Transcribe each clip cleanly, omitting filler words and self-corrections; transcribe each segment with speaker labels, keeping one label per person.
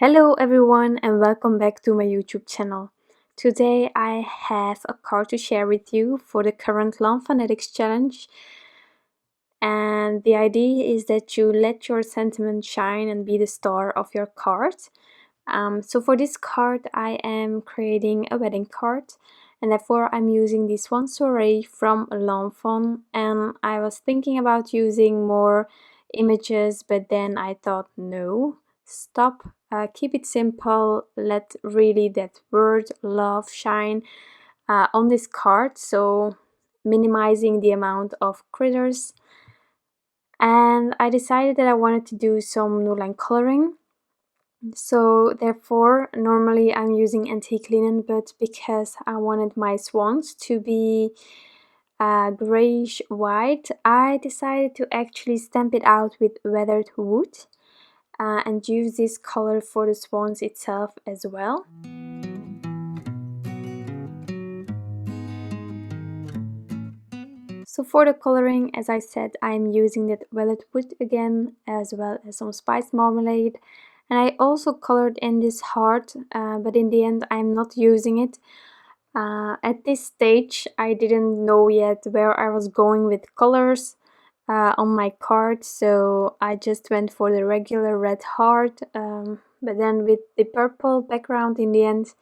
Speaker 1: Hello everyone and welcome back to my YouTube channel. Today I have a card to share with you for the current Lawn Fanatics challenge, and the idea is that you let your sentiment shine and be the star of your card. So for this card I am creating a wedding card, and therefore I'm using this Swan Soirée from Lawn Fawn, and I was thinking about using more images, but then I thought no, stop, keep it simple, let really that word love shine on this card, so minimizing the amount of critters. And I decided that I wanted to do some new line coloring. So therefore, normally I'm using antique linen, but because I wanted my swans to be grayish white, I decided to actually stamp it out with weathered wood and use this color for the swans itself as well. So for the coloring, as I said, I'm using that weathered wood again, as well as some spiced marmalade. And I also colored in this heart, but in the end I'm not using it. At this stage I didn't know yet where I was going with colors on my card, so I just went for the regular red heart, but then with the purple background in the end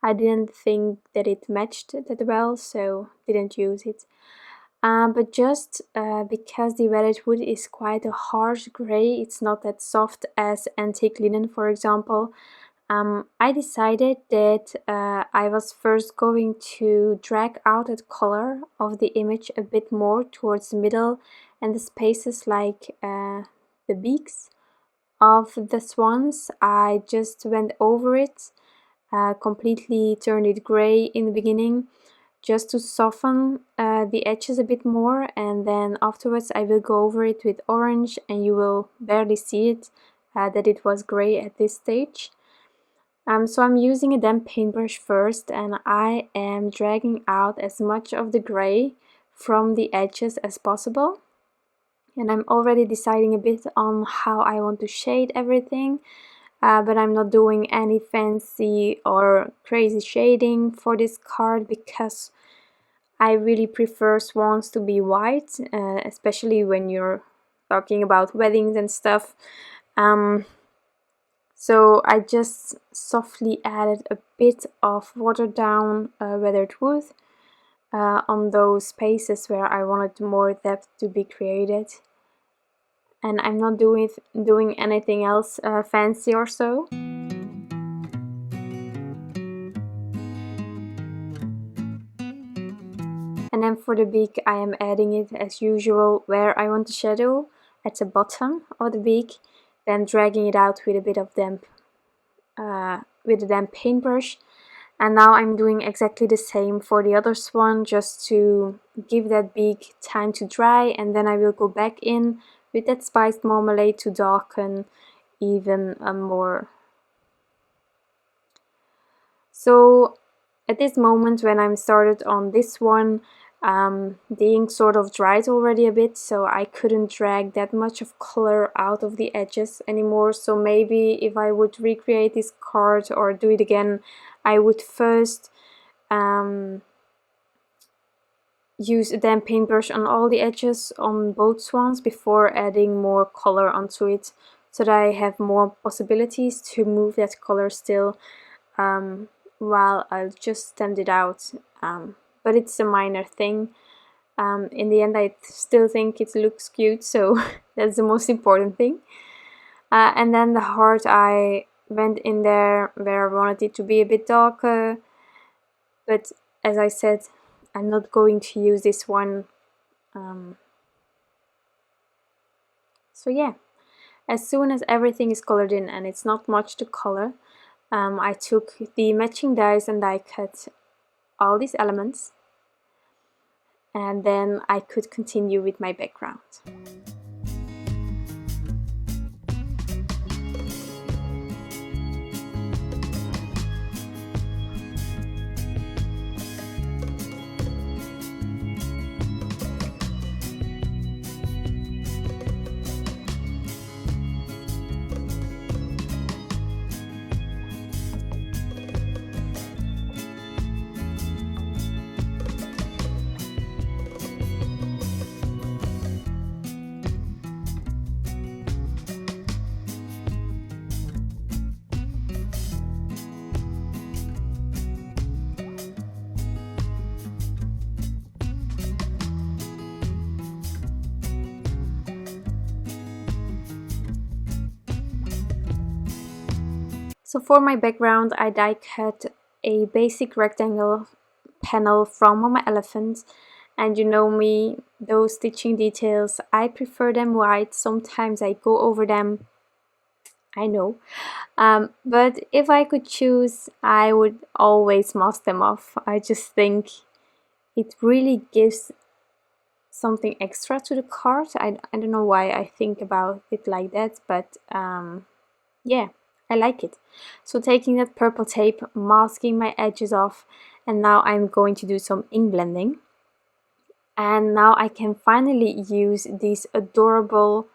Speaker 1: I didn't think that it matched that well, so didn't use it. But just because the weathered wood is quite a harsh grey, it's not that soft as antique linen, for example, I decided that I was first going to drag out that color of the image a bit more towards the middle and the spaces like the beaks of the swans. I just went over it, completely turned it grey in the beginning, just to soften the edges a bit more, and then afterwards I will go over it with orange and you will barely see it, that it was grey at this stage. So I'm using a damp paintbrush first, and I am dragging out as much of the grey from the edges as possible. And I'm already deciding a bit on how I want to shade everything, but I'm not doing any fancy or crazy shading for this card because I really prefer swans to be white, especially when you're talking about weddings and stuff. So I just softly added a bit of watered down weathered wood on those spaces where I wanted more depth to be created. And I'm not doing anything else fancy or so. And then for the beak I am adding it as usual where I want the shadow, at the bottom of the beak, then dragging it out with a bit of damp paintbrush. And now I'm doing exactly the same for the other swan, just to give that beak time to dry, and then I will go back in with that spiced marmalade to darken even more. So at this moment when I'm started on this one, the ink sort of dried already a bit, so I couldn't drag that much of color out of the edges anymore. So maybe if I would recreate this card or do it again, I would first use a damp paintbrush on all the edges on both swans before adding more color onto it, so that I have more possibilities to move that color still while I'll just stamp it out. But it's a minor thing. In the end I still think it looks cute, so that's the most important thing. And then the heart, I went in there where I wanted it to be a bit darker, but as I said, I'm not going to use this one. So yeah, as soon as everything is colored in, and it's not much to color, I took the matching dies and I cut all these elements, and then I could continue with my background. So for my background, I die cut a basic rectangle panel from Mama Elephant, and you know me, those stitching details, I prefer them white. Sometimes I go over them, I know, but if I could choose, I would always mask them off. I just think it really gives something extra to the card. I don't know why I think about it like that, but yeah, I like it. So taking that purple tape, masking my edges off, and now I'm going to do some ink blending. And now I can finally use these adorable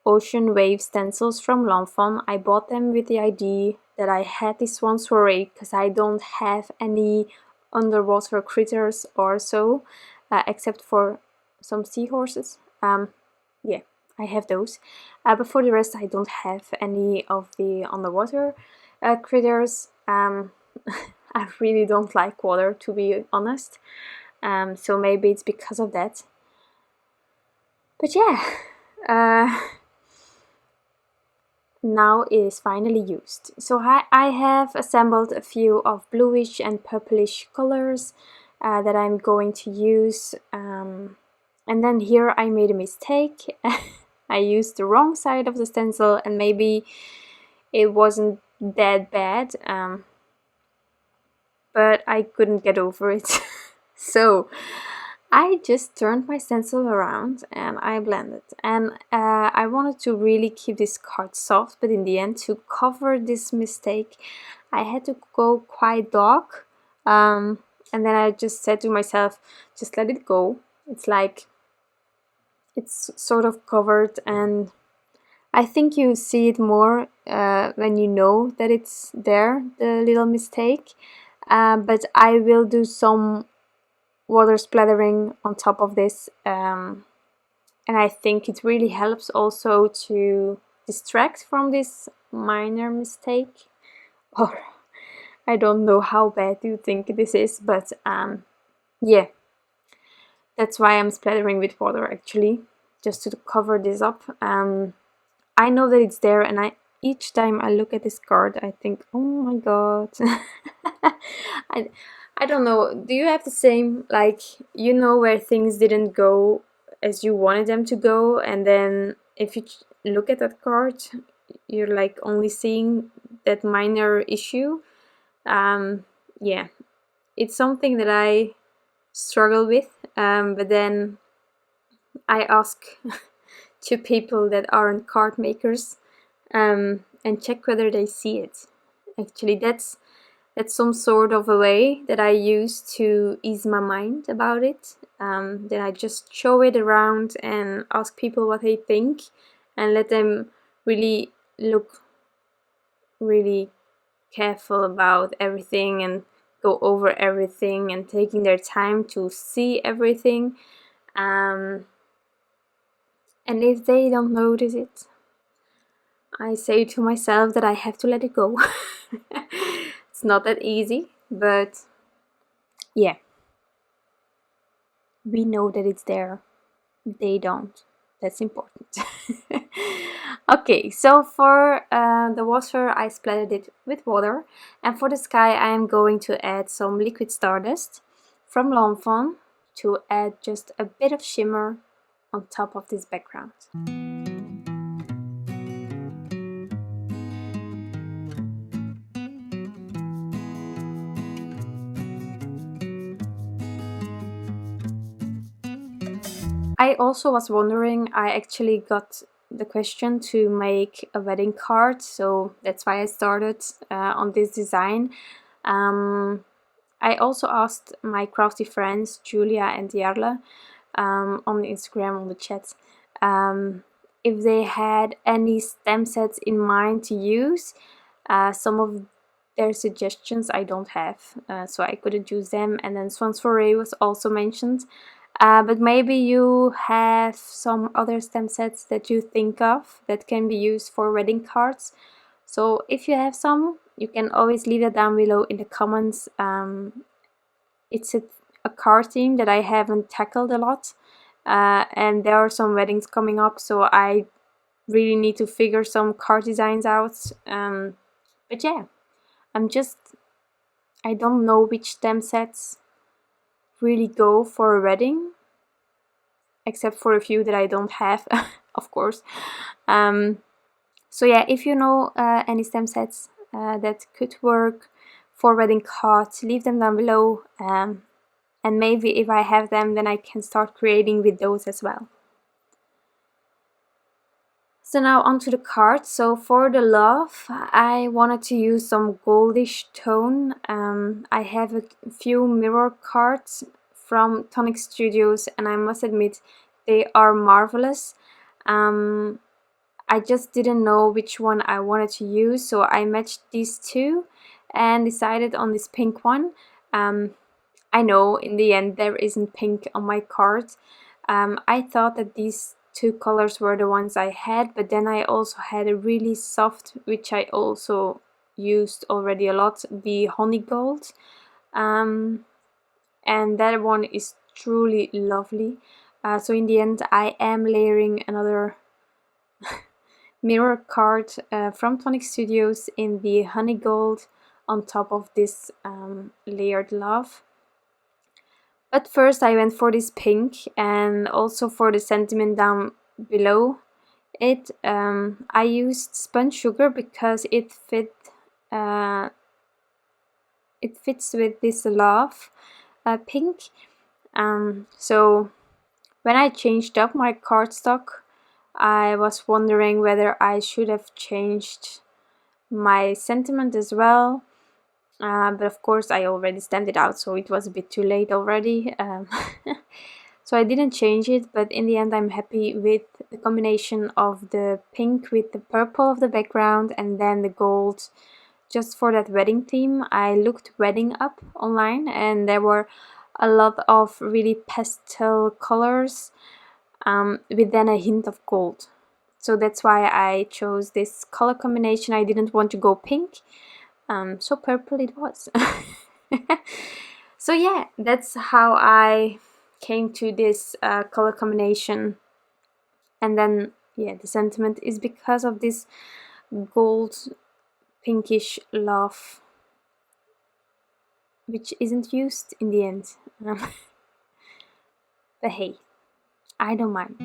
Speaker 1: ocean wave stencils from Lawn Fawn. I bought them with the idea that I had this Swan Soirée because I don't have any underwater critters or so, except for some seahorses. Yeah, I have those, but for the rest I don't have any of the underwater critters. I really don't like water, to be honest, so maybe it's because of that. But yeah, now it is finally used. So I have assembled a few of bluish and purplish colors that I'm going to use, and then here I made a mistake. I used the wrong side of the stencil, and maybe it wasn't that bad, but I couldn't get over it. So I just turned my stencil around and I blended, and I wanted to really keep this card soft, but in the end, to cover this mistake, I had to go quite dark, and then I just said to myself, just let it go. It's like it's sort of covered, and I think you see it more when you know that it's there, the little mistake, but I will do some water splattering on top of this, and I think it really helps also to distract from this minor mistake. Or I don't know how bad you think this is, but yeah, that's why I'm splattering with water, actually, just to cover this up. I know that it's there, and each time I look at this card I think, oh my god. I don't know, do you have the same, like, you know, where things didn't go as you wanted them to go, and then if you look at that card, you're like only seeing that minor issue? Yeah, it's something that I struggle with, but then I ask to people that aren't card makers, and check whether they see it. Actually, that's some sort of a way that I use to ease my mind about it. Then I just show it around and ask people what they think, and let them really look really careful about everything and go over everything and taking their time to see everything. And if they don't notice it, I say to myself that I have to let it go. It's not that easy, but yeah, we know that it's there. They don't. That's important. Okay, so for the water, I splattered it with water, and for the sky, I am going to add some liquid Stardust from Lawn Fawn to add just a bit of shimmer on top of this background. I also was wondering, I actually got the question to make a wedding card, so that's why I started on this design. I also asked my crafty friends Julia and Jarle on Instagram, on the chat, if they had any stem sets in mind to use. Some of their suggestions I don't have, so I couldn't use them. And then Swan Soirée was also mentioned. But maybe you have some other stem sets that you think of that can be used for wedding cards. So if you have some, you can always leave it down below in the comments. It's a card theme that I haven't tackled a lot, and there are some weddings coming up, so I really need to figure some card designs out. But yeah, I don't know which stem sets really go for a wedding, except for a few that I don't have, of course. So yeah, if you know any stem sets that could work for wedding cards, leave them down below, and maybe if I have them, then I can start creating with those as well. So now onto the cards. So for the love, I wanted to use some goldish tone. I have a few mirror cards from Tonic Studios, and I must admit they are marvelous. I just didn't know which one I wanted to use, so I matched these two and decided on this pink one. I know in the end there isn't pink on my card. I thought that these two colors were the ones I had, but then I also had a really soft, which I also used already a lot, the honey gold, and that one is truly lovely. So in the end I am layering another mirror card from Tonic Studios in the honey gold on top of this layered love. But first I went for this pink, and also for the sentiment down below it, I used Spun Sugar because it fits with this love pink. So when I changed up my cardstock, I was wondering whether I should have changed my sentiment as well. But of course I already stamped it out, so it was a bit too late already. So I didn't change it, but in the end I'm happy with the combination of the pink with the purple of the background and then the gold just for that wedding theme. I looked wedding up online and there were a lot of really pastel colors with then a hint of gold. So that's why I chose this color combination. I didn't want to go pink. So purple it was. So yeah, that's how I came to this color combination. And then yeah, the sentiment is because of this gold pinkish love, which isn't used in the end. But hey, I don't mind.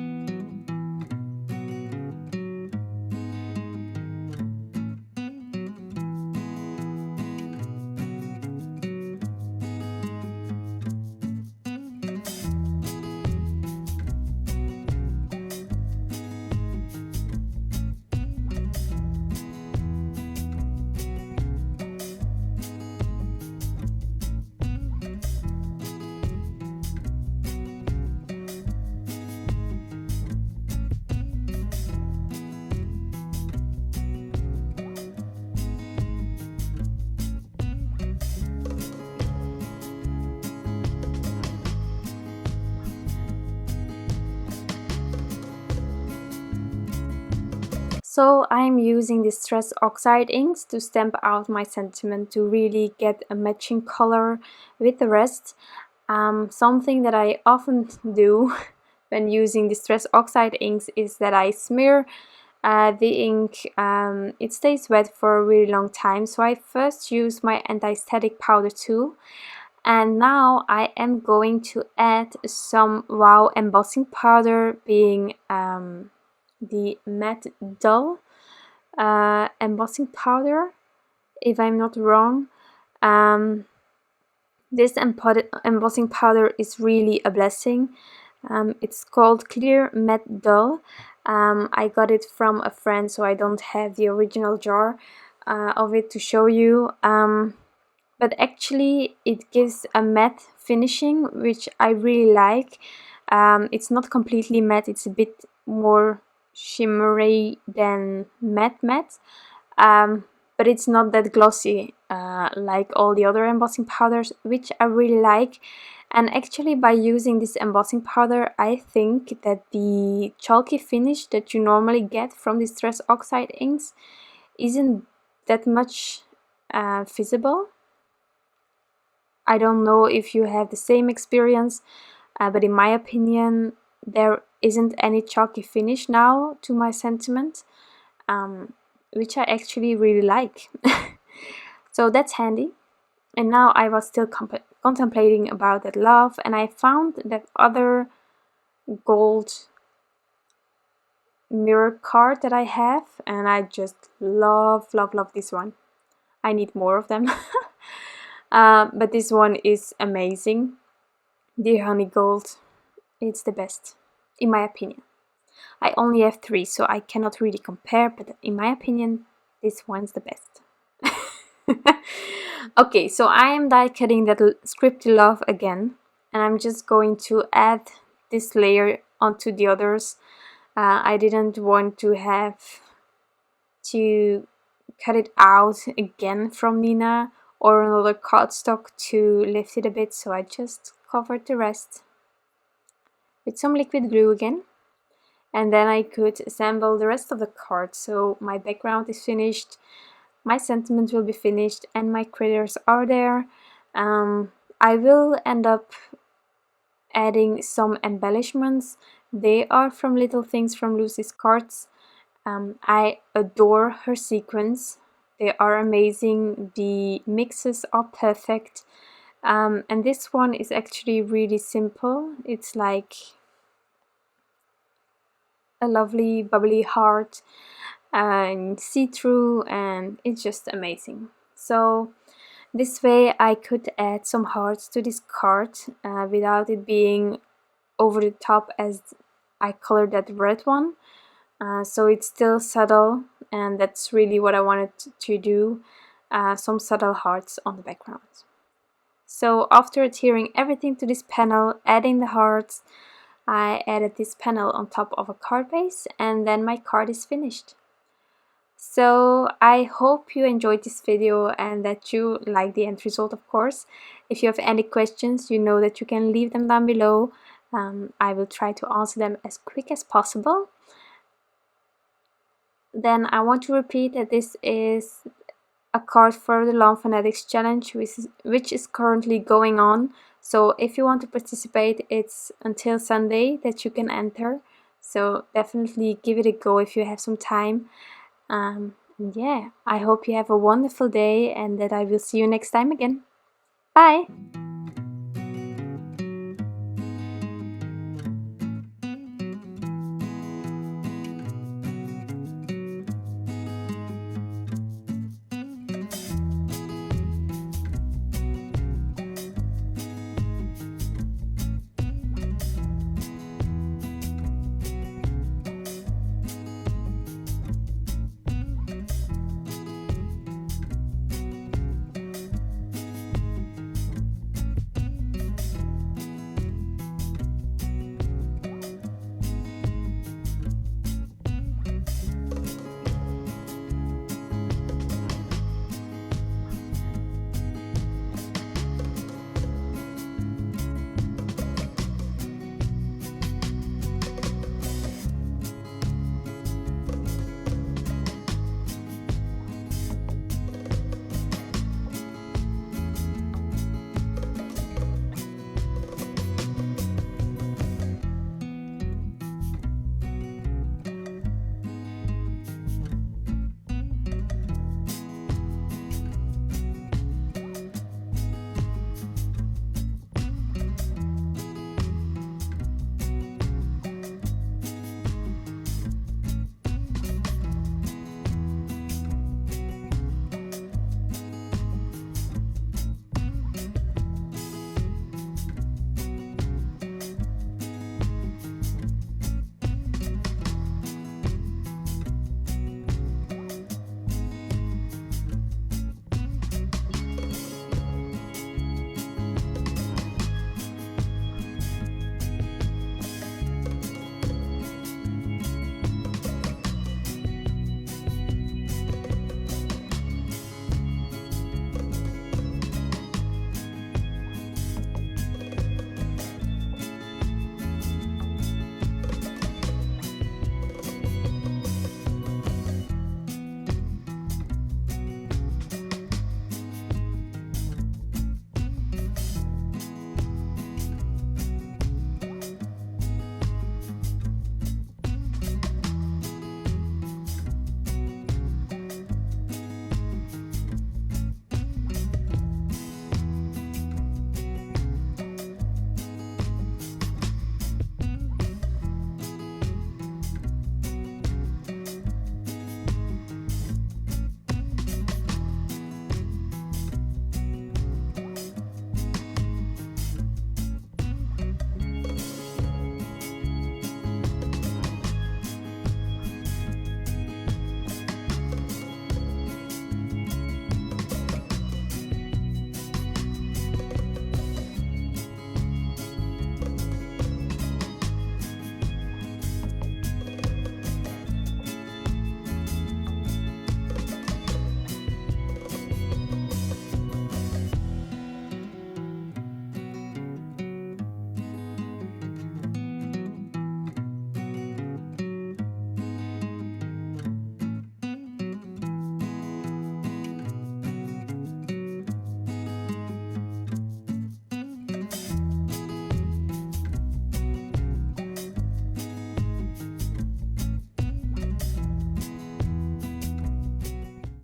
Speaker 1: So I'm using the Stress Oxide inks to stamp out my sentiment to really get a matching color with the rest. Something that I often do when using the Stress Oxide inks is that I smear the ink. It stays wet for a really long time, so I first use my anti-static powder tool, and now I am going to add some WOW embossing powder, being the matte dull embossing powder, if I'm not wrong. This embossing powder is really a blessing. It's called Clear Matte Dull. I got it from a friend, so I don't have the original jar of it to show you. But actually it gives a matte finishing, which I really like. It's not completely matte, it's a bit more shimmery than matte, but it's not that glossy like all the other embossing powders, which I really like. And actually by using this embossing powder, I think that the chalky finish that you normally get from the Stress Oxide inks isn't that much visible. I don't know if you have the same experience, but in my opinion there isn't any chalky finish now to my sentiment, which I actually really like. So that's handy. And now I was still contemplating about that love, and I found that other gold mirror card that I have, and I just love this one. I need more of them. But this one is amazing. The honey gold, it's the best, in my opinion. I only have 3, so I cannot really compare, but in my opinion, this one's the best. Okay, so I am die cutting that Scripty love again, and I'm just going to add this layer onto the others. I didn't want to have to cut it out again from Neenah or another cardstock to lift it a bit, so I just covered the rest with some liquid glue again, and then I could assemble the rest of the card. So my background is finished, my sentiment will be finished, and my critters are there. I will end up adding some embellishments. They are from Little Things from Lucy's cards. I adore her sequins. They are amazing. The mixes are perfect. And this one is actually really simple. It's like a lovely bubbly heart and see-through, and it's just amazing. So this way I could add some hearts to this card without it being over the top as I colored that red one. So it's still subtle, and that's really what I wanted to do, some subtle hearts on the background. So after adhering everything to this panel, adding the hearts, I added this panel on top of a card base, and then my card is finished. So I hope you enjoyed this video and that you like the end result, of course. If you have any questions, you know that you can leave them down below. I will try to answer them as quick as possible. Then I want to repeat that this is a card for the Lawn Fanatics challenge, which is currently going on. So if you want to participate, it's until Sunday that you can enter. So definitely give it a go if you have some time. And yeah, I hope you have a wonderful day and that I will see you next time again. Bye!